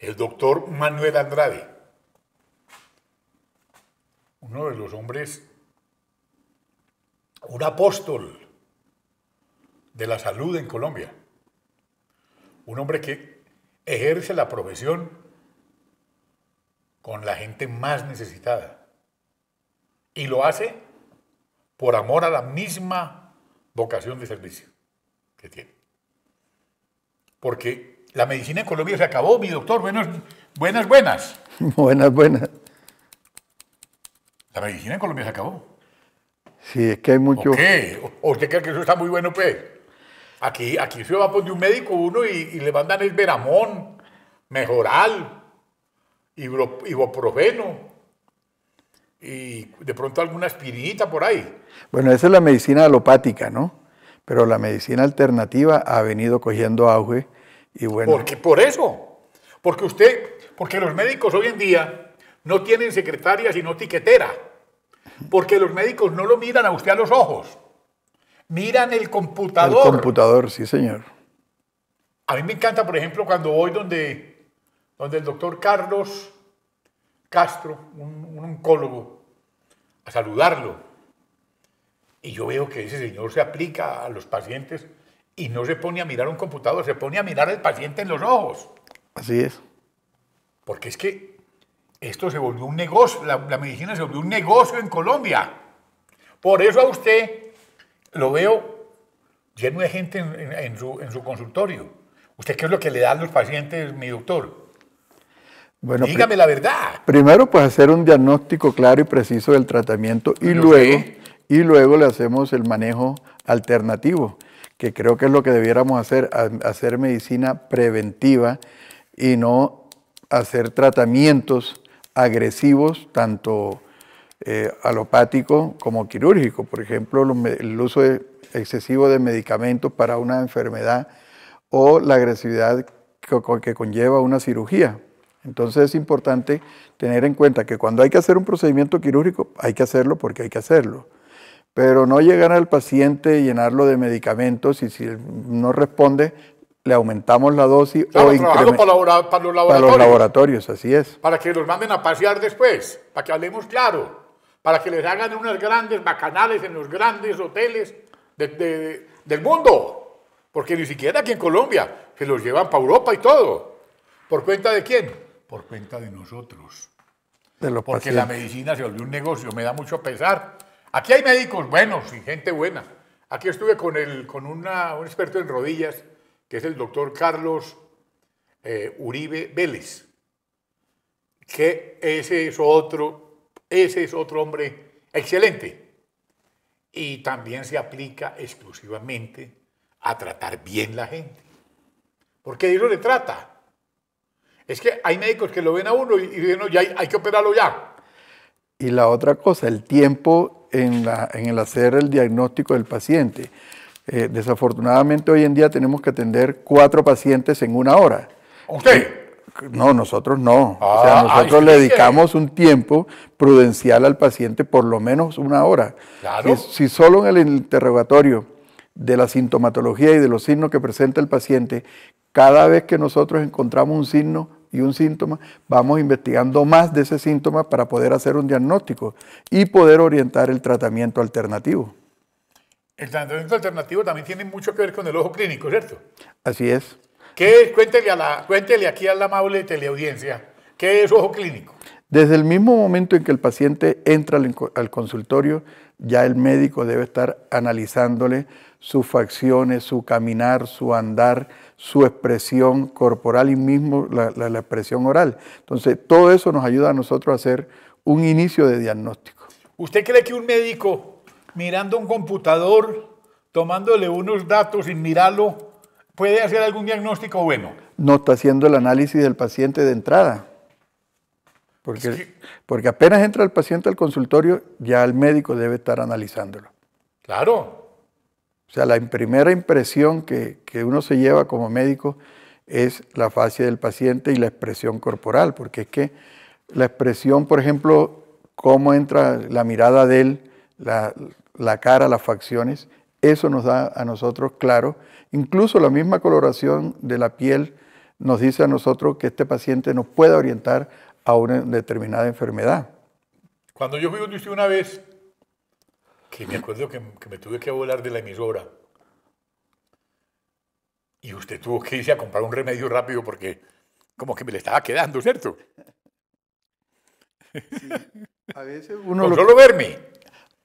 el doctor Manuel Andrade, uno de los hombres, un apóstol de la salud en Colombia, un hombre que ejerce la profesión con la gente más necesitada y lo hace por amor a la misma vocación de servicio que tiene. Porque la medicina en Colombia se acabó, mi doctor. Buenas. Buenas, buenas. La medicina en Colombia se acabó. Sí, es que hay mucho... ¿O qué? ¿O usted cree que eso está muy bueno, pues? Aquí se va a poner un médico uno y le mandan el Veramón, Mejoral, ibuprofeno y de pronto alguna aspirinita por ahí. Bueno, esa es la medicina alopática, ¿no? Pero la medicina alternativa ha venido cogiendo auge y bueno... Porque por eso. Porque los médicos hoy en día no tienen secretaria sino tiquetera. Porque los médicos no lo miran a usted a los ojos. Miran el computador. El computador, sí, señor. A mí me encanta, por ejemplo, cuando voy donde el doctor Carlos Castro, un oncólogo, a saludarlo. Y yo veo que ese señor se aplica a los pacientes y no se pone a mirar un computador, se pone a mirar al paciente en los ojos. Así es. Porque es que esto se volvió un negocio, la medicina se volvió un negocio en Colombia. Por eso a usted lo veo lleno de gente en su consultorio. ¿Usted qué es lo que le da a los pacientes, mi doctor? Bueno, dígame la verdad. Primero, pues hacer un diagnóstico claro y preciso del tratamiento y luego le hacemos el manejo alternativo, que creo que es lo que debiéramos hacer medicina preventiva y no hacer tratamientos agresivos, tanto alopático como quirúrgico. Por ejemplo, el uso excesivo de medicamentos para una enfermedad o la agresividad que conlleva una cirugía. Entonces es importante tener en cuenta que cuando hay que hacer un procedimiento quirúrgico, hay que hacerlo porque hay que hacerlo. Pero no llegar al paciente y llenarlo de medicamentos y si no responde, le aumentamos la dosis claro, o trabajarlo para los laboratorios. Para los laboratorios, así es. Para que los manden a pasear después, para que hablemos claro, para que les hagan unas grandes bacanales en los grandes hoteles del mundo. Porque ni siquiera aquí en Colombia se los llevan para Europa y todo. ¿Por cuenta de quién? Por cuenta de nosotros. Porque la medicina se volvió un negocio, me da mucho pesar. Aquí hay médicos buenos y gente buena. Aquí estuve con un experto en rodillas, que es el doctor Carlos Uribe Vélez, que ese es otro hombre excelente. Y también se aplica exclusivamente a tratar bien la gente. Porque de eso le trata. Es que hay médicos que lo ven a uno y dicen, no, ya hay que operarlo ya. Y la otra cosa, el tiempo en el hacer el diagnóstico del paciente. Desafortunadamente hoy en día tenemos que atender 4 pacientes en 1 hora. ¿Usted? No, nosotros no. O sea, nosotros le dedicamos un tiempo prudencial al paciente, por lo menos 1 hora. Claro. Si solo en el interrogatorio de la sintomatología y de los signos que presenta el paciente, cada vez que nosotros encontramos un signo y un síntoma, vamos investigando más de ese síntoma para poder hacer un diagnóstico y poder orientar el tratamiento alternativo. El tratamiento alternativo también tiene mucho que ver con el ojo clínico, ¿cierto? Así es. Cuéntele aquí a la amable teleaudiencia, ¿qué es ojo clínico? Desde el mismo momento en que el paciente entra al consultorio, ya el médico debe estar analizándole sus facciones, su caminar, su andar, su expresión corporal y mismo la expresión oral. Entonces, todo eso nos ayuda a nosotros a hacer un inicio de diagnóstico. ¿Usted cree que un médico, mirando un computador, tomándole unos datos sin mirarlo, puede hacer algún diagnóstico bueno? No está haciendo el análisis del paciente de entrada. Porque apenas entra el paciente al consultorio, ya el médico debe estar analizándolo. Claro. O sea, la primera impresión que uno se lleva como médico es la fascia del paciente y la expresión corporal, porque es que la expresión, por ejemplo, cómo entra la mirada de él, la cara, las facciones, eso nos da a nosotros claro. Incluso la misma coloración de la piel nos dice a nosotros que este paciente nos pueda orientar a una determinada enfermedad. Cuando yo fui donde usted una vez, que me acuerdo que me tuve que volar de la emisora, y usted tuvo que irse a comprar un remedio rápido porque como que me le estaba quedando, ¿cierto? Sí. A veces uno... Con solo verme.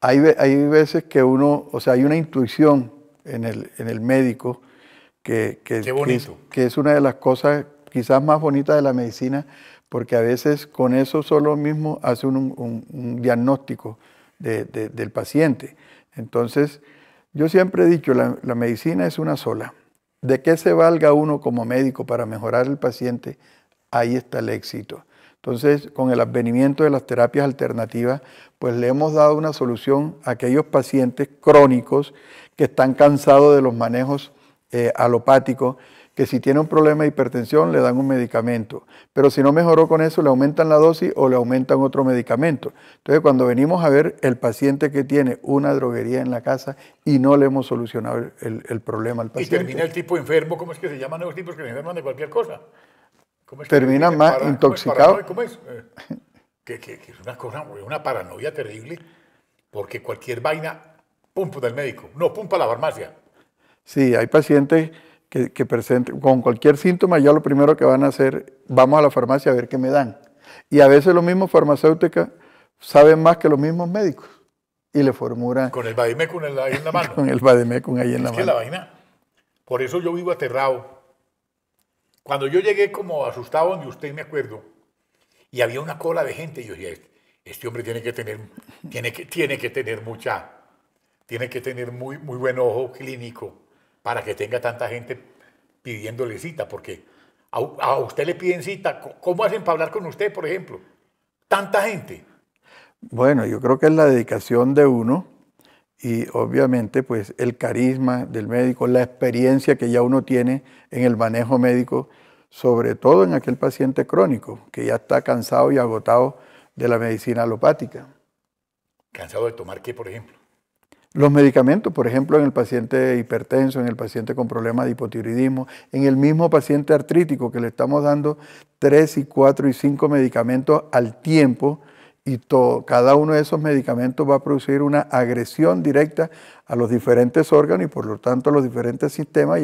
Hay veces que uno, o sea, hay una intuición en el médico que es una de las cosas quizás más bonitas de la medicina, porque a veces con eso solo mismo hace un diagnóstico del paciente. Entonces, yo siempre he dicho, la medicina es una sola. De qué se valga uno como médico para mejorar el paciente, ahí está el éxito. Entonces, con el advenimiento de las terapias alternativas, pues le hemos dado una solución a aquellos pacientes crónicos que están cansados de los manejos alopáticos, que si tiene un problema de hipertensión le dan un medicamento, pero si no mejoró con eso le aumentan la dosis o le aumentan otro medicamento. Entonces, cuando venimos a ver el paciente que tiene una droguería en la casa y no le hemos solucionado el problema al paciente. Y termina el tipo enfermo, ¿cómo es que se llaman los tipos que se enferman de cualquier cosa? Termina más intoxicado. ¿Cómo es? Que es una cosa, una paranoia terrible, porque cualquier vaina, pum, del médico, no, pum, para la farmacia. Sí, hay pacientes que presentan con cualquier síntoma, ya lo primero que van a hacer, vamos a la farmacia a ver qué me dan. Y a veces los mismos farmacéuticos saben más que los mismos médicos y le formulan... Con el vademecum ahí en la mano. Con el vademecum ahí en la mano. Es que la vaina, por eso yo vivo aterrado. Cuando yo llegué como asustado donde usted, me acuerdo, y había una cola de gente, y yo decía, este hombre tiene que tener muy buen ojo clínico para que tenga tanta gente pidiéndole cita, porque a usted le piden cita. ¿Cómo hacen para hablar con usted, por ejemplo? Tanta gente. Bueno, yo creo que es la dedicación de uno y obviamente pues el carisma del médico, la experiencia que ya uno tiene en el manejo médico, sobre todo en aquel paciente crónico que ya está cansado y agotado de la medicina alopática. ¿Cansado de tomar qué, por ejemplo? Los medicamentos, por ejemplo, en el paciente hipertenso, en el paciente con problemas de hipotiroidismo, en el mismo paciente artrítico que le estamos dando 3 y 4 y 5 medicamentos al tiempo y cada uno de esos medicamentos va a producir una agresión directa a los diferentes órganos y por lo tanto a los diferentes sistemas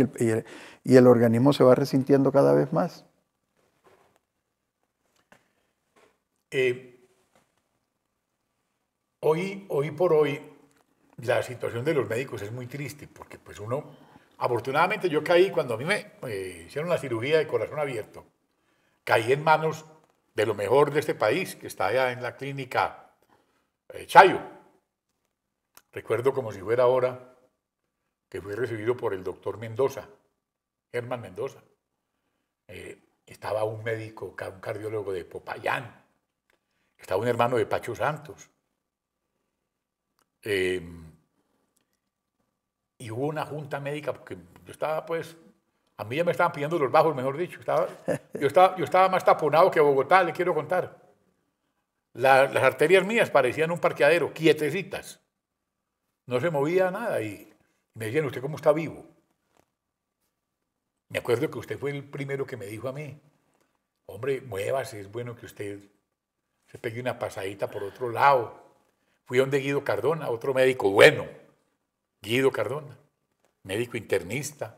y el organismo se va resintiendo cada vez más. Hoy por hoy la situación de los médicos es muy triste porque pues uno, afortunadamente yo caí cuando a mí me hicieron la cirugía de corazón abierto, caí en manos de lo mejor de este país, que está allá en la clínica Chayo. Recuerdo como si fuera ahora que fui recibido por el doctor Mendoza, Germán Mendoza. Estaba un médico, un cardiólogo de Popayán, estaba un hermano de Pacho Santos. Y hubo una junta médica, porque yo estaba pues, a mí ya me estaban pidiendo los bajos, mejor dicho. Yo estaba más taponado que Bogotá, le quiero contar. Las arterias mías parecían un parqueadero, quietecitas. No se movía nada y me decían, ¿usted cómo está vivo? Me acuerdo que usted fue el primero que me dijo a mí, hombre, muévase, es bueno que usted se pegue una pasadita por otro lado. Fui a donde Guido Cardona, otro médico bueno, Guido Cardona, médico internista.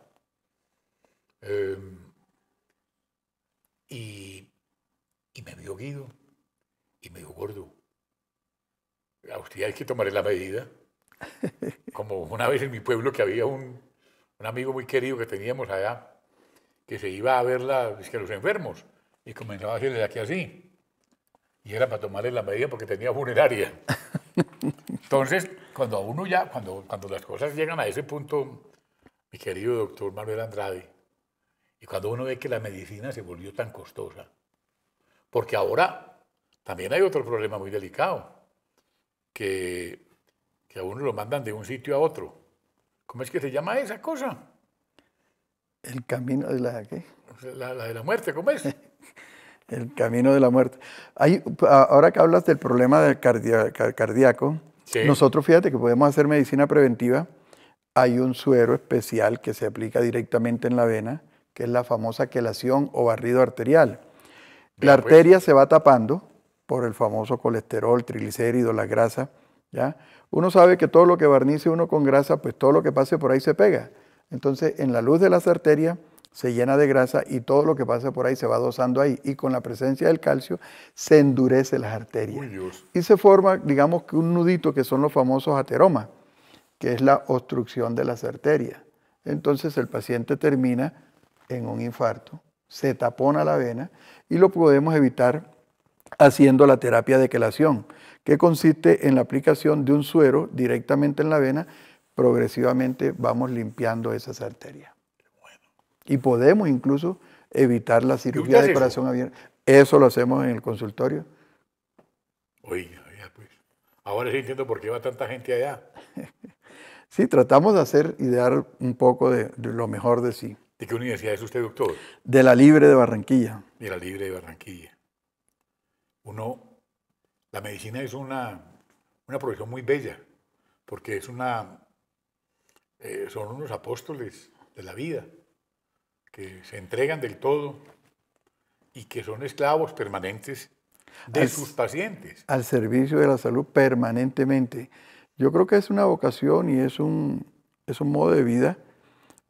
Y me vio Guido y me dijo, gordo, a usted hay que tomarle la medida. Como una vez en mi pueblo que había un amigo muy querido que teníamos allá, que se iba a ver los enfermos y comenzaba a hacerle de aquí así. Y era para tomarle la medida porque tenía funeraria. Entonces, cuando a uno ya, cuando las cosas llegan a ese punto, mi querido doctor Manuel Andrade, y cuando uno ve que la medicina se volvió tan costosa, porque ahora también hay otro problema muy delicado, que a uno lo mandan de un sitio a otro. ¿Cómo es que se llama esa cosa? El camino de la ¿qué? La de la muerte, ¿cómo es? El camino de la muerte. Ahora que hablas del problema del cardíaco, sí. Nosotros fíjate que podemos hacer medicina preventiva. Hay un suero especial que se aplica directamente en la vena, que es la famosa quelación o barrido arterial. Vea, La pues. arteria se va tapando por el famoso colesterol, triglicéridos, la grasa, ¿ya? Uno sabe que todo lo que barnice uno con grasa, pues todo lo que pase por ahí se pega. Entonces, en la luz de las arterias se llena de grasa y todo lo que pasa por ahí se va dosando ahí. Y con la presencia del calcio se endurece las arterias. Uy, Dios. Y se forma, digamos que un nudito, que son los famosos ateromas, que es la obstrucción de las arterias. Entonces el paciente termina en un infarto, se tapona la vena y lo podemos evitar haciendo la terapia de quelación, que consiste en la aplicación de un suero directamente en la vena. Progresivamente vamos limpiando esas arterias. Y podemos incluso evitar la cirugía de corazón abierto. Eso lo hacemos en el consultorio. Oiga, pues. Ahora sí entiendo por qué va tanta gente allá. Sí, tratamos de hacer y de dar un poco de lo mejor de sí. ¿De qué universidad es usted, doctor? De la Libre de Barranquilla. De la Libre de Barranquilla. La medicina es una profesión muy bella, porque son unos apóstoles de la vida, que se entregan del todo y que son esclavos permanentes de sus pacientes. Al servicio de la salud permanentemente. Yo creo que es una vocación y es un modo de vida.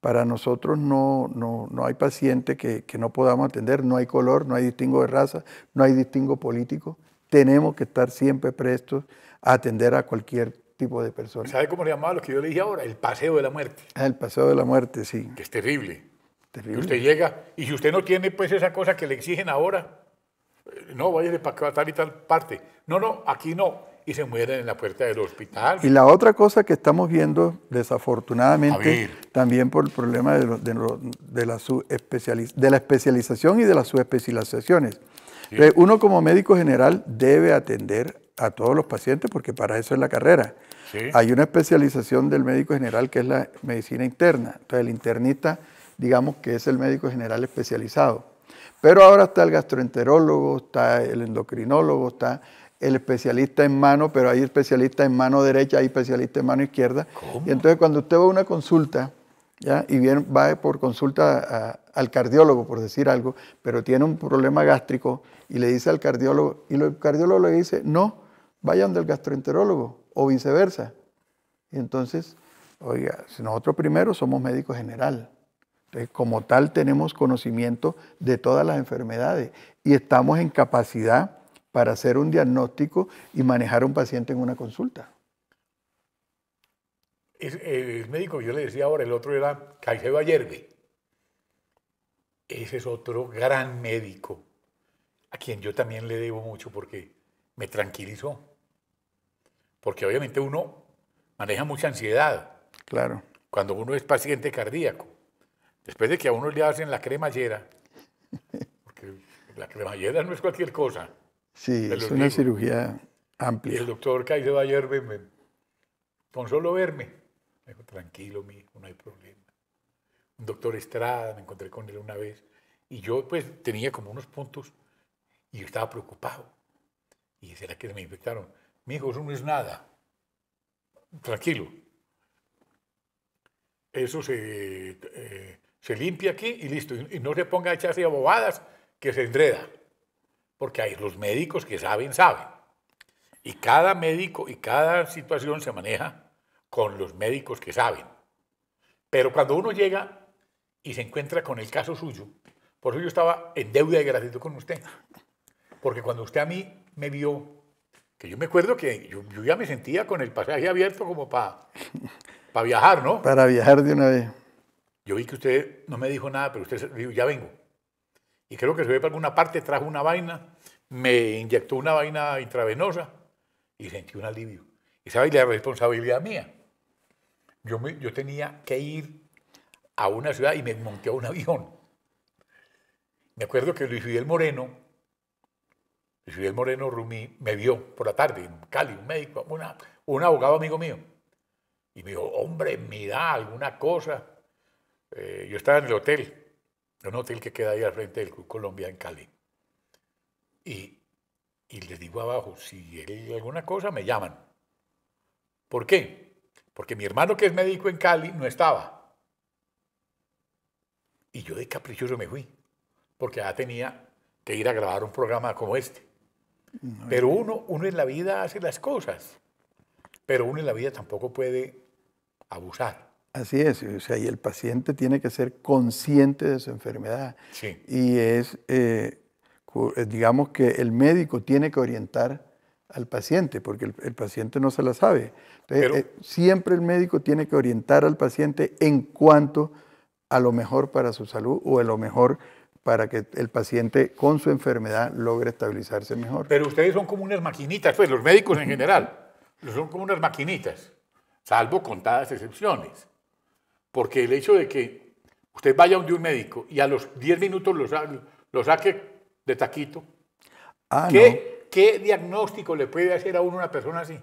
Para nosotros no hay paciente que no podamos atender, no hay color, no hay distingo de raza, no hay distingo político. Tenemos que estar siempre prestos a atender a cualquier tipo de persona. ¿Sabe cómo se llamaba lo que yo le dije ahora? El paseo de la muerte. El paseo de la muerte, sí. Que es terrible. Terrible. Que usted llega y si usted no tiene pues esa cosa que le exigen ahora, no, váyase para tal y tal parte. No, aquí no. Y se mueren en la puerta del hospital. Y la otra cosa que estamos viendo, desafortunadamente, también por el problema de la especialización y de las subespecializaciones. Sí. Uno como médico general debe atender a todos los pacientes porque para eso es la carrera. Sí. Hay una especialización del médico general que es la medicina interna. Entonces el internista, digamos que es el médico general especializado. Pero ahora está el gastroenterólogo, está el endocrinólogo, está el especialista en mano, pero hay especialista en mano derecha, hay especialista en mano izquierda. ¿Cómo? Y entonces cuando usted va a una consulta, ¿ya? Y bien, va por consulta al cardiólogo, por decir algo, pero tiene un problema gástrico y le dice al cardiólogo, y el cardiólogo le dice, no, vayan del gastroenterólogo, o viceversa. Y entonces, oiga, nosotros primero somos médicos general. Entonces, como tal, tenemos conocimiento de todas las enfermedades y estamos en capacidad para hacer un diagnóstico y manejar a un paciente en una consulta. El médico, yo le decía ahora, el otro era Caicedo Ayerbe. Ese es otro gran médico, a quien yo también le debo mucho porque me tranquilizó. Porque obviamente uno maneja mucha ansiedad. Claro. Cuando uno es paciente cardíaco. Después de que a uno le hacen la cremallera, porque la cremallera no es cualquier cosa. Sí, es una cirugía amplia. Y el doctor Caicedo Ayerbe, con solo verme, me dijo, tranquilo, mijo, no hay problema. Un doctor Estrada, me encontré con él una vez, y yo pues tenía como unos puntos, y yo estaba preocupado. Y ¿será que me infectaron? Mijo, eso no es nada. Tranquilo. Eso se limpia aquí y listo. Y no se ponga a echarse a bobadas que se enreda. Porque hay los médicos que saben. Y cada médico y cada situación se maneja con los médicos que saben. Pero cuando uno llega y se encuentra con el caso suyo, por eso yo estaba en deuda de gratitud con usted. Porque cuando usted a mí me vio, que yo me acuerdo que yo ya me sentía con el pasaje abierto como para viajar, ¿no? Para viajar de una vez. Yo vi que usted no me dijo nada, pero usted dijo, ya vengo. Y creo que se ve para alguna parte, trajo una vaina, me inyectó una vaina intravenosa y sentí un alivio. Y sabe, la responsabilidad mía. Yo tenía que ir a una ciudad y me monté a un avión. Me acuerdo que Luis Fidel Moreno Rumí, me vio por la tarde en Cali, un médico, un abogado amigo mío. Y me dijo, hombre, mira, alguna cosa. Yo estaba en el hotel, un hotel que queda ahí al frente del Club Colombia en Cali. Y les digo abajo, si hay alguna cosa, me llaman. ¿Por qué? Porque mi hermano, que es médico en Cali, no estaba. Y yo de caprichoso me fui, porque ya tenía que ir a grabar un programa como este. Pero uno en la vida hace las cosas, pero uno en la vida tampoco puede abusar. Así es, o sea, y el paciente tiene que ser consciente de su enfermedad. Sí. Y digamos que el médico tiene que orientar al paciente, porque el paciente no se la sabe. Entonces, siempre el médico tiene que orientar al paciente en cuanto a lo mejor para su salud o a lo mejor para que el paciente con su enfermedad logre estabilizarse mejor. Pero ustedes son como unas maquinitas, pues los médicos en general, son como unas maquinitas, salvo contadas excepciones. Porque el hecho de que usted vaya donde un médico y a los 10 minutos lo saque de taquito, ¿qué diagnóstico le puede hacer a uno una persona así?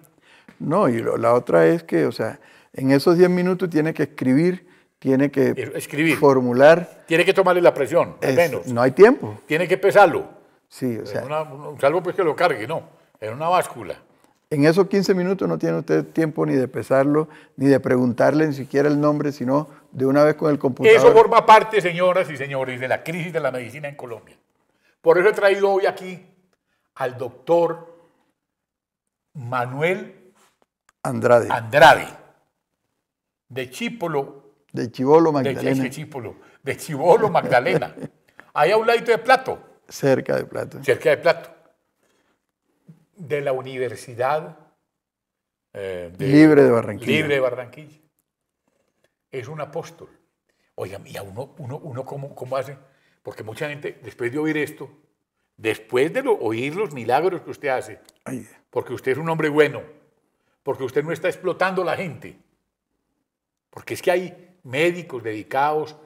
No, y la otra es que, o sea, en esos 10 minutos tiene que escribir, tiene que formular. Tiene que tomarle la presión, al menos. No hay tiempo. Tiene que pesarlo. Sí, o sea. Salvo pues que lo cargue, no, en una báscula. En esos 15 minutos no tiene usted tiempo ni de pesarlo, ni de preguntarle ni siquiera el nombre, sino de una vez con el computador. Eso forma parte, señoras y señores, de la crisis de la medicina en Colombia. Por eso he traído hoy aquí al doctor Manuel Andrade, de Chipolo. De Chibolo, Magdalena. De Chibolo, Magdalena. Ahí a un ladito de Plato. Cerca de Plato. Cerca de Plato. De la Universidad Libre de Barranquilla. Libre de Barranquilla. Es un apóstol. Oigan, y a uno ¿cómo hace? Porque mucha gente, después de oír esto, después de oír los milagros que usted hace, porque usted es un hombre bueno, porque usted no está explotando a la gente, porque es que hay médicos dedicados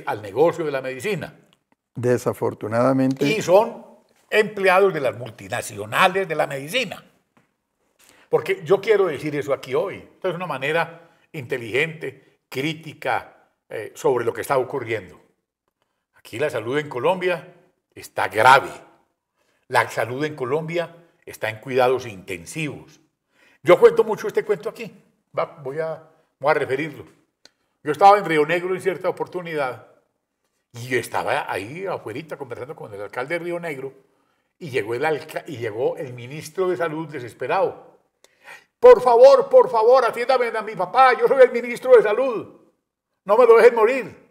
al negocio de la medicina. Desafortunadamente. Y son empleados de las multinacionales de la medicina. Porque yo quiero decir eso aquí hoy. Esto es una manera inteligente, crítica, sobre lo que está ocurriendo. Aquí la salud en Colombia está grave. La salud en Colombia está en cuidados intensivos. Yo cuento mucho este cuento aquí. Voy a referirlo. Yo estaba en Río Negro en cierta oportunidad y yo estaba ahí afuera conversando con el alcalde de Río Negro y llegó el ministro de Salud desesperado. Por favor, atiéndame a mi papá, yo soy el ministro de Salud. No me lo dejen morir.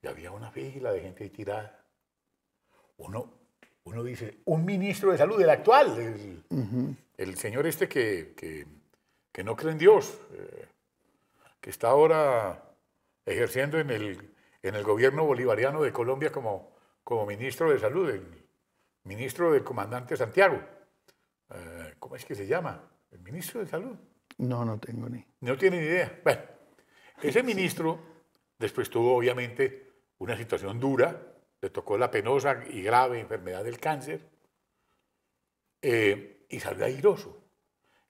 Y había una fila de gente ahí tirada. Uno dice, un ministro de Salud, el actual, el señor este que no cree en Dios, que está ahora ejerciendo en el gobierno bolivariano de Colombia como ministro de Salud, el ministro del comandante Santiago. ¿Cómo es que se llama? ¿El ministro de Salud? No tengo ni. No tiene ni idea. Bueno, ese ministro después tuvo obviamente una situación dura, le tocó la penosa y grave enfermedad del cáncer y salió airoso.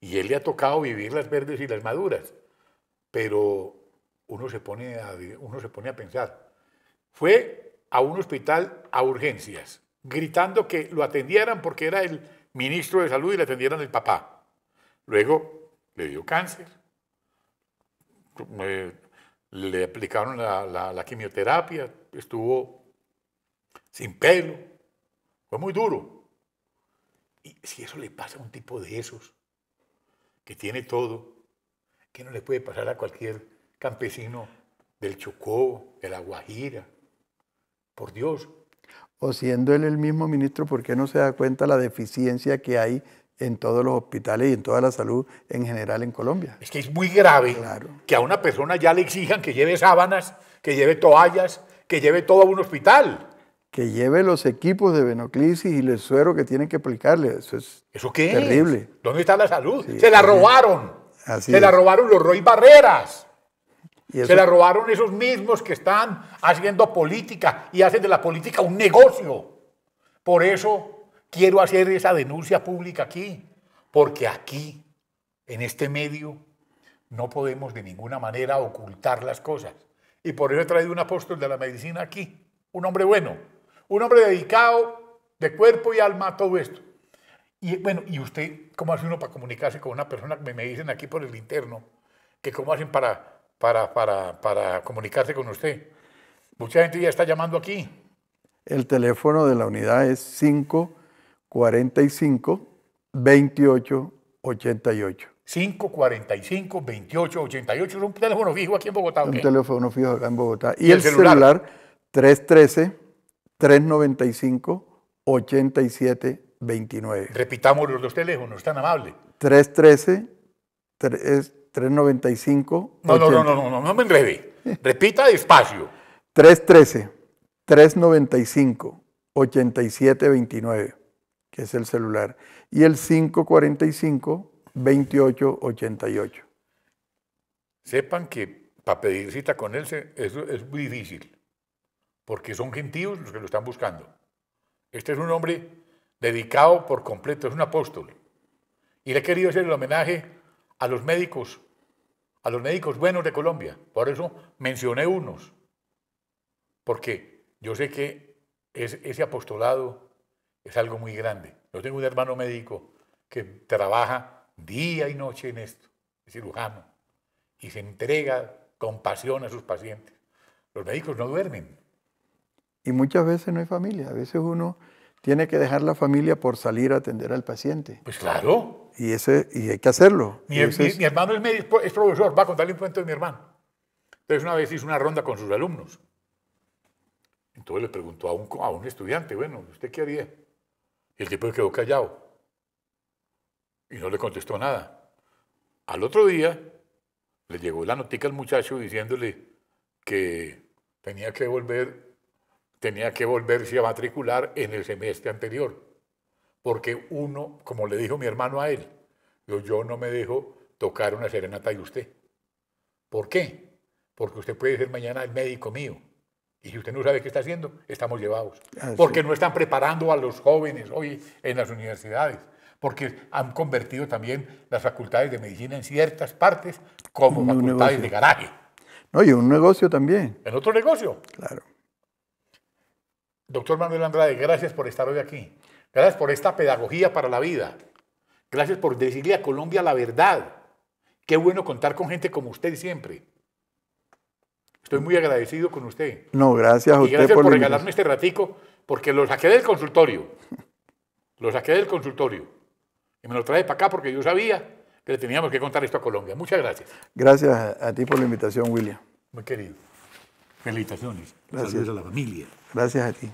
Y él le ha tocado vivir las verdes y las maduras. Pero uno se pone a pensar. Fue a un hospital a urgencias, gritando que lo atendieran porque era el ministro de Salud y le atendieran el papá. Luego le dio cáncer, le aplicaron la quimioterapia, estuvo sin pelo, fue muy duro. Y si eso le pasa a un tipo de esos, que tiene todo, ¿qué no le puede pasar a cualquier campesino del Chocó, de la Guajira? Por Dios. O siendo él el mismo ministro, ¿por qué no se da cuenta la deficiencia que hay en todos los hospitales y en toda la salud en general en Colombia? Es que es muy grave que a una persona ya le exijan que lleve sábanas, que lleve toallas, que lleve todo a un hospital. Que lleve los equipos de venoclisis y el suero que tienen que aplicarle. ¿Eso qué terrible. Es? ¿Dónde está la salud? Sí, se la robaron. Así se la robaron los Roy Barreras. Se la robaron esos mismos que están haciendo política y hacen de la política un negocio. Por eso quiero hacer esa denuncia pública aquí. Porque aquí, en este medio, no podemos de ninguna manera ocultar las cosas. Y por eso he traído un apóstol de la medicina aquí. Un hombre bueno. Un hombre dedicado de cuerpo y alma a todo esto. Y bueno, ¿y usted cómo hace uno para comunicarse con una persona que me dicen aquí por el interno? Que cómo hacen para comunicarse con usted. Mucha gente ya está llamando aquí. El teléfono de la unidad es 545-2888. 545-2888. Es un teléfono fijo aquí en Bogotá. Un ¿Ok? teléfono fijo acá en Bogotá. ¿Y el celular? 313-395-8729. Repitamos los dos teléfonos, es tan amable. 313-395. No me enrede. Repita despacio. 313-395-8729, que es el celular. Y el 545-2888. Sepan que para pedir cita con él eso es muy difícil, porque son gentíos los que lo están buscando. Este es un hombre dedicado por completo, es un apóstol. Y le he querido hacer el homenaje a los médicos buenos de Colombia. Por eso mencioné unos, porque yo sé que ese apostolado es algo muy grande. Yo tengo un hermano médico que trabaja día y noche en esto, es cirujano, y se entrega con pasión a sus pacientes. Los médicos no duermen. Y muchas veces no hay familia. A veces uno tiene que dejar la familia por salir a atender al paciente. Pues claro. Y hay que hacerlo. Mi hermano es médico, es profesor, va a contarle un cuento de mi hermano. Entonces una vez hizo una ronda con sus alumnos. Entonces le preguntó a un estudiante, bueno, ¿usted qué haría? Y el tipo quedó callado y no le contestó nada. Al otro día le llegó la notica al muchacho diciéndole que tenía que volverse a matricular en el semestre anterior, porque uno, como le dijo mi hermano a él, yo no me dejo tocar una serenata de usted. ¿Por qué? Porque usted puede ser mañana el médico mío. Y si usted no sabe qué está haciendo, estamos llevados. Porque no están preparando a los jóvenes hoy en las universidades. Porque han convertido también las facultades de medicina en ciertas partes como facultades de garaje. No, y un negocio también. En otro negocio. Claro. Doctor Manuel Andrade, gracias por estar hoy aquí. Gracias por esta pedagogía para la vida. Gracias por decirle a Colombia la verdad. Qué bueno contar con gente como usted siempre. Estoy muy agradecido con usted. No, gracias a usted. Y gracias por regalarme este ratico, porque lo saqué del consultorio. Lo saqué del consultorio. Y me lo traje para acá porque yo sabía que le teníamos que contar esto a Colombia. Muchas gracias. Gracias a ti por la invitación, William. Muy querido. Felicitaciones. Gracias. Saludos a la familia. Gracias a ti.